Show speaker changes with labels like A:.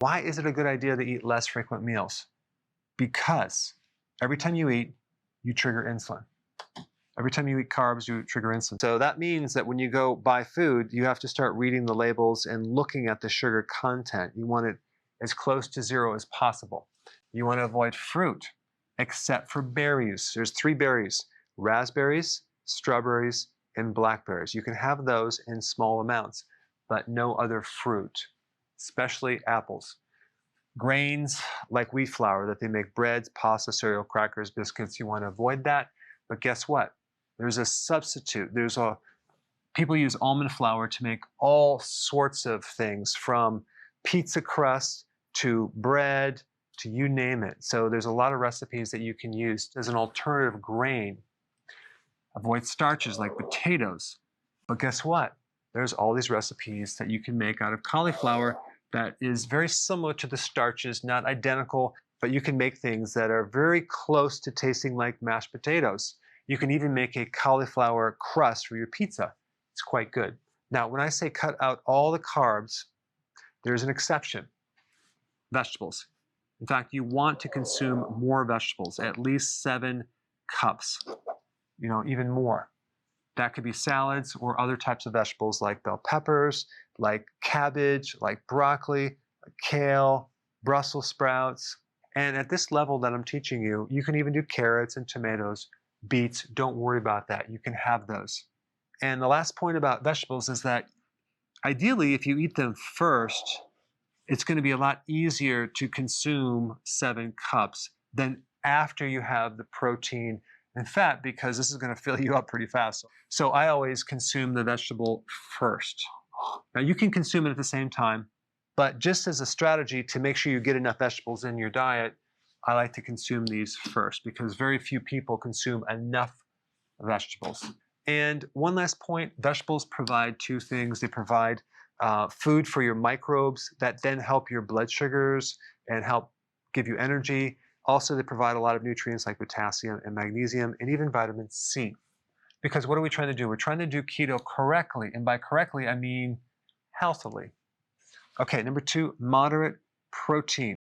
A: Why is it a good idea to eat less frequent meals? Because every time you eat, you trigger insulin. Every time you eat carbs, you trigger insulin. So that means that when you go buy food, you have to start reading the labels and looking at the sugar content. You want it as close to zero as possible. You want to avoid fruit, except for berries. There's 3 berries: raspberries, strawberries, and blackberries. You can have those in small amounts, but no other fruit, especially apples. Grains like wheat flour that they make breads, pasta, cereal, crackers, biscuits, you want to avoid that. But guess what? There's a substitute. People use almond flour to make all sorts of things, from pizza crust to bread to you name it. So there's a lot of recipes that you can use as an alternative grain. Avoid starches like potatoes. But guess what? There's all these recipes that you can make out of cauliflower that is very similar to the starches, not identical, but you can make things that are very close to tasting like mashed potatoes. You can even make a cauliflower crust for your pizza. It's quite good. Now, when I say cut out all the carbs, there's an exception: vegetables. In fact, you want to consume more vegetables, at least 7 cups, even more. That could be salads or other types of vegetables like bell peppers, like cabbage, like broccoli, like kale, Brussels sprouts. And at this level that I'm teaching you, you can even do carrots and tomatoes, beets. Don't worry about that. You can have those. And the last point about vegetables is that ideally, if you eat them first, it's going to be a lot easier to consume 7 cups than after you have the protein and fat, because this is going to fill you up pretty fast. So I always consume the vegetable first. Now you can consume it at the same time, but just as a strategy to make sure you get enough vegetables in your diet, I like to consume these first because very few people consume enough vegetables. And one last point: vegetables provide 2 things. They provide food for your microbes that then help your blood sugars and help give you energy. Also, they provide a lot of nutrients like potassium and magnesium and even vitamin C. Because what are we trying to do? We're trying to do keto correctly. And by correctly, I mean healthily. Okay, number 2, moderate protein.